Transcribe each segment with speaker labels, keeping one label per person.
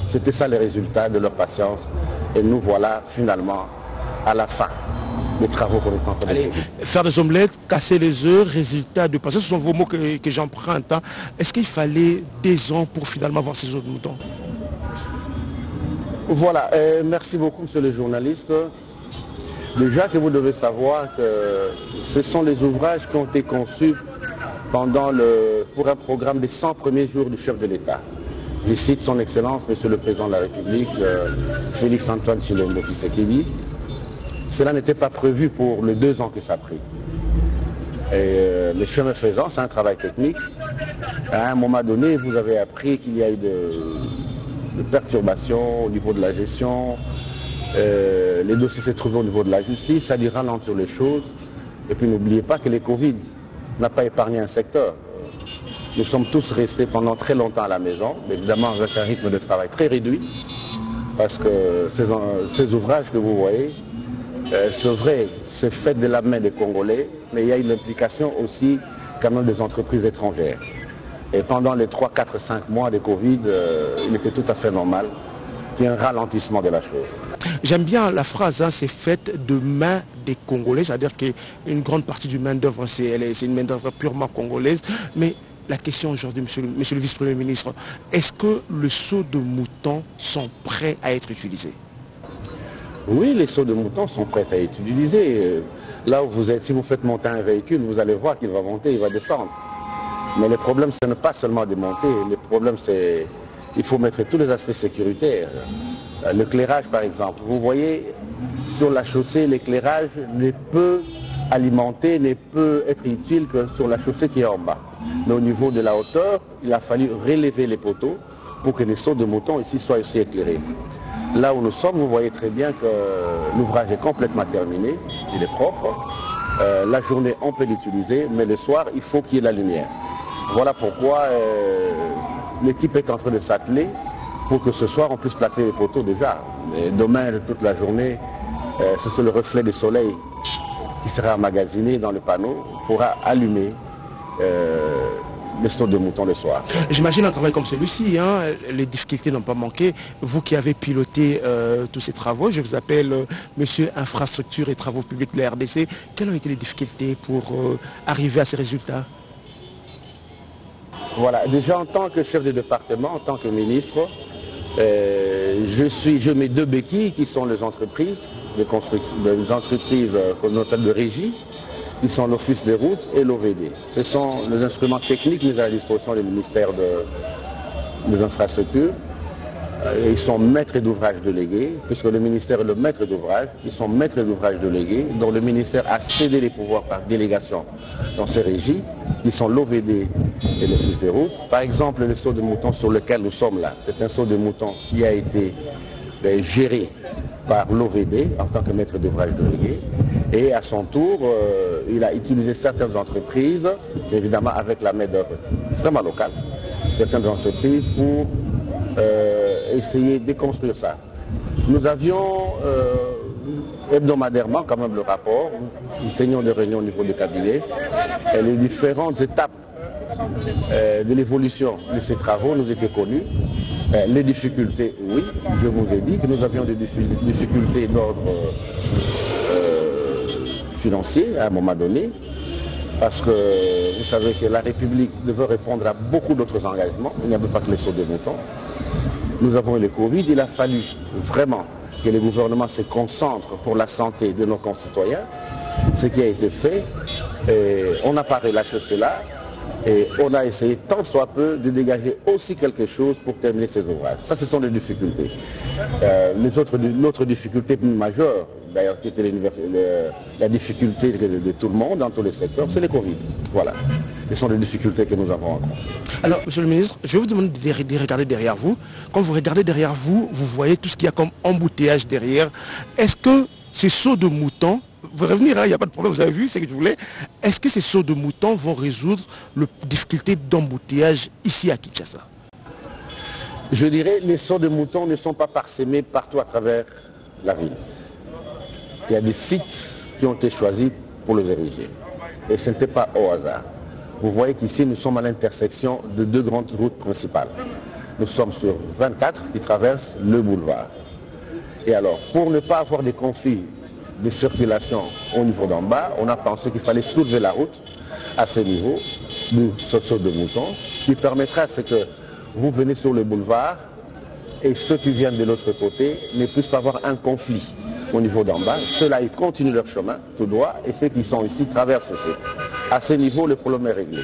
Speaker 1: C'était ça les résultats de leur patience. Et nous voilà finalement à la fin des travaux qu'on est en train de faire.
Speaker 2: Faire des omelettes, casser les œufs, résultat de patience, ce sont vos mots que j'emprunte. Hein. Est-ce qu'il fallait des ans pour finalement avoir ces œufs de mouton?
Speaker 1: Voilà, merci beaucoup monsieur le journaliste. Déjà que vous devez savoir que ce sont les ouvrages qui ont été conçus pour un programme des 100 premiers jours du chef de l'État. Je cite son Excellence, Monsieur le Président de la République, Félix-Antoine Tshilombo Tshisekedi. Cela n'était pas prévu pour les 2 ans que ça a pris. Et les chemins faisant, c'est un travail technique. À un moment donné, vous avez appris qu'il y a eu de perturbations au niveau de la gestion. Les dossiers s'est trouvé au niveau de la justice, ça a dû ralentir les choses. Et puis n'oubliez pas que les Covid n'a pas épargné un secteur. Nous sommes tous restés pendant très longtemps à la maison, évidemment avec un rythme de travail très réduit, parce que ces ouvrages que vous voyez, c'est vrai, c'est fait de la main des Congolais, mais il y a une implication aussi quand même des entreprises étrangères. Et pendant les 3, 4, 5 mois de Covid, il était tout à fait normal qu'il y ait un ralentissement de la chose.
Speaker 2: J'aime bien la phrase, hein, c'est fait de main des Congolais, c'est-à-dire qu'une grande partie du main-d'œuvre, c'est une main-d'œuvre purement congolaise. Mais la question aujourd'hui, monsieur le vice-premier ministre, est-ce que les seaux de mouton sont prêts à être utilisés?
Speaker 1: Oui, les seaux de mouton sont prêts à être utilisés. Là où vous êtes, si vous faites monter un véhicule, vous allez voir qu'il va monter, il va descendre. Mais le problème, ce n'est pas seulement de monter. Le problème, c'est qu'il faut mettre tous les aspects sécuritaires. L'éclairage, par exemple. Vous voyez, sur la chaussée, l'éclairage ne peut alimenter, ne peut être utile que sur la chaussée qui est en bas. Mais au niveau de la hauteur, il a fallu relever les poteaux pour que les seaux de mouton ici soient aussi éclairés. Là où nous sommes, vous voyez très bien que l'ouvrage est complètement terminé, il est propre. La journée, on peut l'utiliser, mais le soir, il faut qu'il y ait la lumière. Voilà pourquoi l'équipe est en train de s'atteler pour que ce soir, on puisse placer les poteaux déjà. Et demain, toute la journée, ce sera le reflet du soleil qui sera emmagasiné dans le panneau, pourra allumer les seaux de mouton le soir.
Speaker 2: J'imagine un travail comme celui-ci, hein, les difficultés n'ont pas manqué. Vous qui avez piloté tous ces travaux, je vous appelle Monsieur Infrastructure et Travaux Publics de la RDC. Quelles ont été les difficultés pour arriver à ces résultats?
Speaker 1: Voilà, déjà en tant que chef de département, en tant que ministre, je mets 2 béquilles qui sont les entreprises de construction, les entreprises qu'on appelle de régie, qui sont l'Office des routes et l'OVD. Ce sont les instruments techniques mis à la disposition du ministère des infrastructures. Ils sont maîtres d'ouvrage délégués, puisque le ministère est le maître d'ouvrage. Ils sont maîtres d'ouvrage délégués, dont le ministère a cédé les pouvoirs par délégation dans ces régies, qui sont l'OVD et l'Office des routes. Par exemple, le seau de mouton sur lequel nous sommes là, c'est un seau de mouton qui a été géré par l'OVD en tant que maître d'ouvrage délégué. Et à son tour, il a utilisé certaines entreprises, évidemment avec la main-d'œuvre vraiment locale, certaines entreprises pour essayer de construire ça. Nous avions hebdomadairement quand même le rapport, nous tenions des réunions au niveau du cabinet, et les différentes étapes de l'évolution de ces travaux nous étaient connues. Les difficultés, oui, je vous ai dit que nous avions des difficultés d'ordre financier à un moment donné, parce que vous savez que la République devait répondre à beaucoup d'autres engagements, il n'y avait pas que les seaux de mouton. Nous avons eu le Covid, il a fallu vraiment que le gouvernement se concentre pour la santé de nos concitoyens, ce qui a été fait, on n'a pas relâché cela, et on a essayé tant soit peu de dégager aussi quelque chose pour terminer ces ouvrages. Ça, ce sont les difficultés. L'autre difficulté majeure, d'ailleurs, qui était la difficulté de tout le monde, dans tous les secteurs, c'est le Covid. Voilà. Ce sont les difficultés que nous avons encore.
Speaker 2: Alors, monsieur le ministre, je vais vous demander de regarder derrière vous. Quand vous regardez derrière vous, vous voyez tout ce qu'il y a comme embouteillage derrière. Est-ce que ces seaux de mouton, vous revenir, il n'y a pas de problème, vous avez vu ce que je voulais. Est-ce que ces seaux de mouton vont résoudre les difficultés d'embouteillage ici à Kinshasa?
Speaker 1: Je dirais, les seaux de mouton ne sont pas parsemés partout à travers la ville. Il y a des sites qui ont été choisis pour les ériger. Et ce n'était pas au hasard. Vous voyez qu'ici, nous sommes à l'intersection de 2 grandes routes principales. nous sommes sur 24 qui traversent le boulevard. Et alors, pour ne pas avoir des conflits de circulation au niveau d'en bas, on a pensé qu'il fallait soulever la route à ce niveau, d'où ce saut de mouton, qui permettra à ce que vous venez sur le boulevard et ceux qui viennent de l'autre côté ne puissent pas avoir un conflit au niveau d'en bas. Ceux-là, ils continuent leur chemin tout droit et ceux qui sont ici traversent aussi. À ce niveau, le problème est réglé.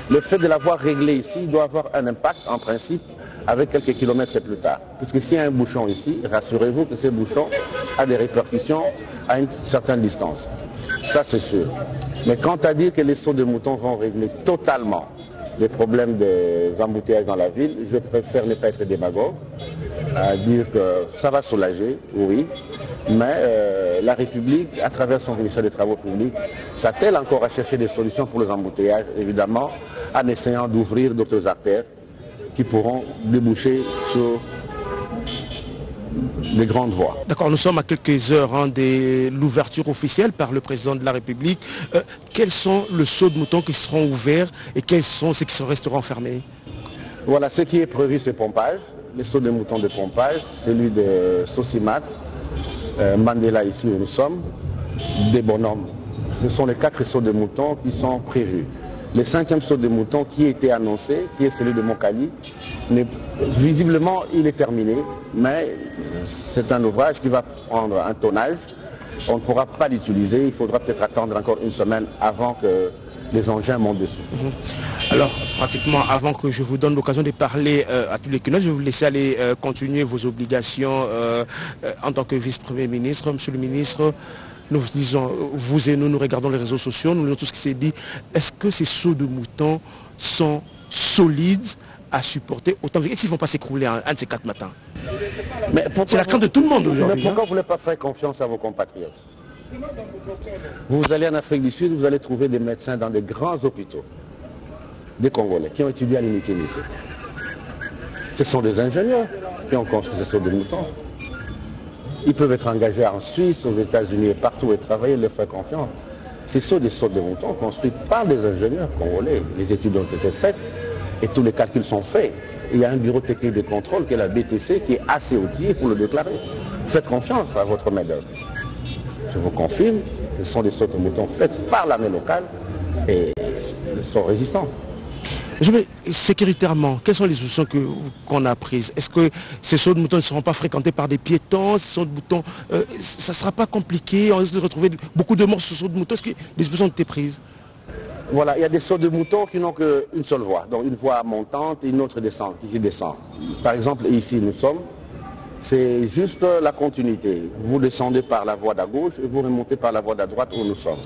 Speaker 1: Le fait de l'avoir réglé ici doit avoir un impact en principe avec quelques kilomètres plus tard. Puisque s'il y a un bouchon ici, rassurez-vous que ce bouchon a des répercussions à une certaine distance. Ça, c'est sûr. Mais quant à dire que les sauts de moutons vont régler totalement les problèmes des embouteillages dans la ville, je préfère ne pas être démagogue, à dire que ça va soulager, oui, mais la République, à travers son ministère des Travaux publics, s'attelle encore à chercher des solutions pour les embouteillages, évidemment, en essayant d'ouvrir d'autres artères qui pourront déboucher sur les grandes voies.
Speaker 2: D'accord, nous sommes à quelques heures de l'ouverture officielle par le président de la République. Quels sont les sauts de moutons qui seront ouverts et quels sont ceux qui resteront fermés?
Speaker 1: Voilà, ce qui est prévu, c'est pompage. Les sauts de moutons de pompage, celui de Sosimat, Mandela ici où nous sommes, des bonhommes. Ce sont les 4 sauts de moutons qui sont prévus. Le 5e saut de mouton qui a été annoncé, qui est celui de Mokali, visiblement il est terminé, mais c'est un ouvrage qui va prendre un tonnage. On ne pourra pas l'utiliser, il faudra peut-être attendre encore une semaine avant que les engins montent dessus.
Speaker 2: Alors, pratiquement avant que je vous donne l'occasion de parler à tous les clients, je vais vous laisser aller continuer vos obligations en tant que vice-premier ministre. Monsieur le ministre, nous disons, vous et nous regardons les réseaux sociaux, nous lisons tout ce qui s'est dit. Est-ce que ces sauts de moutons sont solides à supporter autant? Est-ce qu'ils ne vont pas s'écrouler un de ces 4 matins? C'est la crainte de tout le monde aujourd'hui.
Speaker 1: Pourquoi vous ne voulez pas faire confiance à vos compatriotes? Vous allez en Afrique du Sud, vous allez trouver des médecins dans des grands hôpitaux, des Congolais, qui ont étudié à l'UNIKENISE. Ce sont des ingénieurs qui ont construit ces sauts de moutons. Ils peuvent être engagés en Suisse, aux États-Unis et partout et travailler, leur faire confiance. Ce sont des sauts de moutons construits par des ingénieurs congolais. Les études ont été faites et tous les calculs sont faits. Il y a un bureau technique de contrôle qui est la BTC qui est assez outillé pour le déclarer. Faites confiance à votre main-d'œuvre. Je vous confirme, ce sont des sauts de moutons faits par l'armée locale et ils sont résistants.
Speaker 2: Mais sécuritairement, quelles sont les solutions qu'on a prises? Est-ce que ces sauts de moutons ne seront pas fréquentés par des piétons? Ces sauts de moutons, ça ne sera pas compliqué? On risque de retrouver beaucoup de morts sur ces sauts de moutons. Est-ce que des dispositions ont été prises?
Speaker 1: Voilà, il y a des sauts de moutons qui n'ont qu'une seule voie. Donc une voie montante et une autre descente, qui descend. Par exemple, ici nous sommes, c'est juste la continuité. Vous descendez par la voie d'à gauche et vous remontez par la voie d'à droite où nous sommes.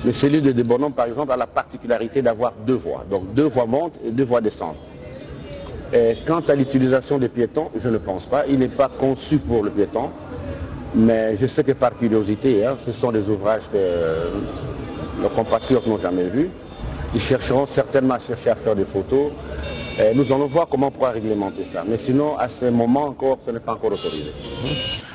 Speaker 1: Mais celui de Bonhomme, par exemple, a la particularité d'avoir 2 voies. Donc 2 voies montent et 2 voies descendent. Et quant à l'utilisation des piétons, je ne pense pas. Il n'est pas conçu pour le piéton. Mais je sais que par curiosité, ce sont des ouvrages que nos compatriotes n'ont jamais vus. Ils chercheront certainement à chercher à faire des photos. Et nous allons voir comment on pourra réglementer ça. Mais sinon, à ce moment encore, ce n'est pas encore autorisé.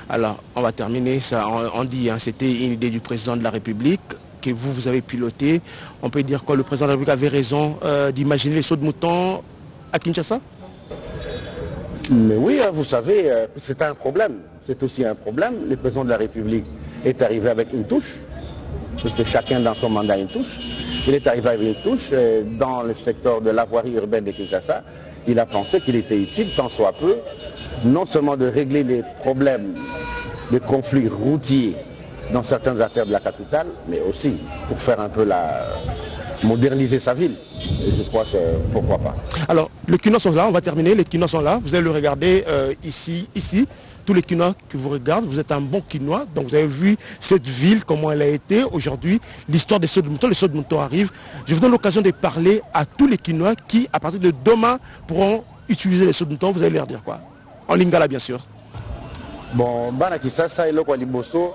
Speaker 2: Alors, on va terminer ça. On dit, c'était une idée du président de la République que vous avez piloté. On peut dire que le président de la République avait raison d'imaginer les sauts de moutons à Kinshasa?
Speaker 1: Mais oui, vous savez, c'est un problème. C'est aussi un problème. Le président de la République est arrivé avec une touche, parce que chacun dans son mandat a une touche. Il est arrivé avec une touche dans le secteur de la voirie urbaine de Kinshasa. Il a pensé qu'il était utile, tant soit peu, non seulement de régler les problèmes de conflits routiers dans certaines artères de la capitale, mais aussi pour faire un peu moderniser sa ville. Et je crois que pourquoi pas.
Speaker 2: Alors, les quinois sont là, on va terminer. Les quinois sont là. Vous allez le regarder ici. Tous les quinois que vous regardez, vous êtes un bon quinois. Donc vous avez vu cette ville, comment elle a été aujourd'hui, l'histoire des sauts de moutons. Les sauts de moutons arrivent. Je vous donne l'occasion de parler à tous les quinois qui, à partir de demain, pourront utiliser les sauts de moutons. Vous allez leur dire quoi? En lingala, bien sûr.
Speaker 1: Bon, bana kisasa eloko liboso,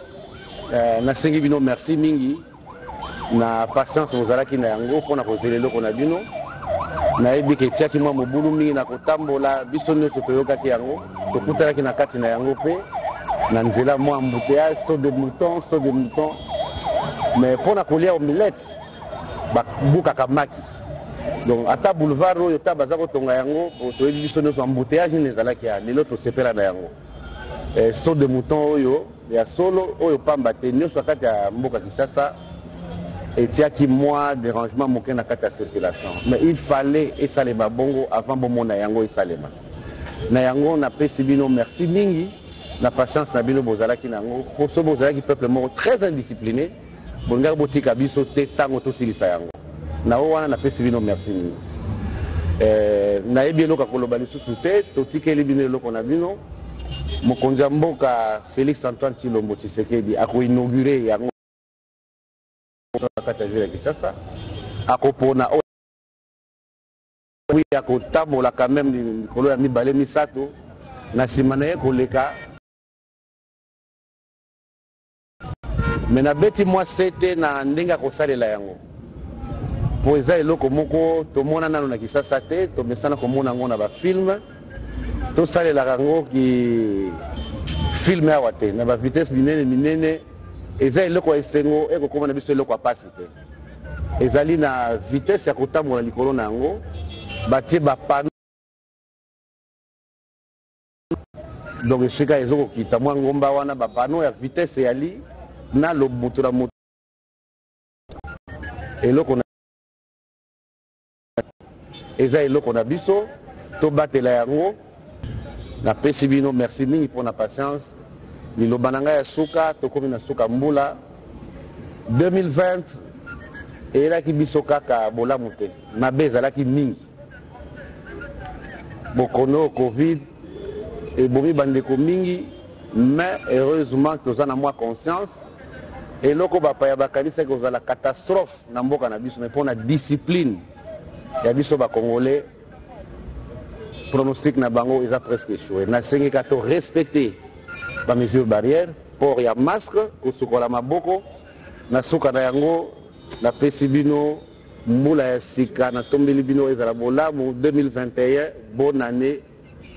Speaker 1: nasengi bino merci mingi. Na patience ozalaki na yango mpona kozela eloko na bino. Nayebi ke etiaki mwa mobulu mingi na kotambola biso nyonso toyokaki yango tokutanaki na kati na yango mpe na nzela mwa embouteillage saut de mouton mais mpona kolia omelette babukaka maki Donc ata boulevard oyo ta bazako tonga yango toyebi biso nyonso embouteillage nezalaki ya lelo tosepela na yango. Saut de mouton oyo ya solo oyo pamba te nyonso kati ya mboka Kinshasa etiaki moi dérangement moke na kati ya circulation. Mais il fallait esalema bongo avant bomona yango esalema. Na yango na pesi bino merci mingi na patience na bino bozalaki nango pour ce bozalaki peuple moko très indiscipliné bonga botika biso te tango to silisa yango. Na wana na pesi bino merci mingi. Na yebi eloko koloba lisusu te totikeli bino eloko na bino. Mokonzi ya mboka Félix Antoine Tshilombo Tshisekedi ako-inauguré yango kati ya ville ya Kinshasa akopona oui akotambola quand même likolo ya mibale misato na nsima na ye koleka me nabeti mwa sete na ndenge akosalela yango po eza eloko moko tomona nano na Kinshasa te tomesana komona yango na bafilme tosalelaka yango ki filme awa te na bavitese minene eza eloko ya esengo ekokoma na biso eloko ya pasi te ezali na vitese ya kotambola likolo na yango batie bapano donc esika ezokokita mwa ngomba wana bapano ya vitese eyali na lobutu na moto eloko na eza eloko na biso tobatela yango na pesi bino merci mingi pour la patience liloba na ngai ya suka tokomi na suka mbula 2020 eyelaki biso kaka bolamu te mabe ezalaki mingi bokono covid ebomi bandeko mingi mais heureusement toza na mwa conscience eloko bapaya bakanisaki kozala catastrophe na mboka na biso mais mpo na discipline ya biso bakongolais pronostic na bango eza presque échoué. Nasengi kato respecter ba mesures barrières, port ya masque, kosukola maboko, na suka na yango na pesi bino mbula ya sika na tombeli bino ezala bolamu 2021, bonne année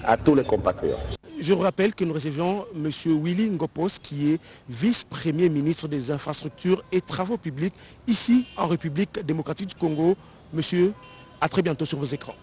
Speaker 1: à tous les compatriotes.
Speaker 2: Je rappelle que nous recevons M. Willy Ngopos, qui est vice-premier ministre des Infrastructures et Travaux Publics, ici en République démocratique du Congo. Monsieur, à très bientôt sur vos écrans.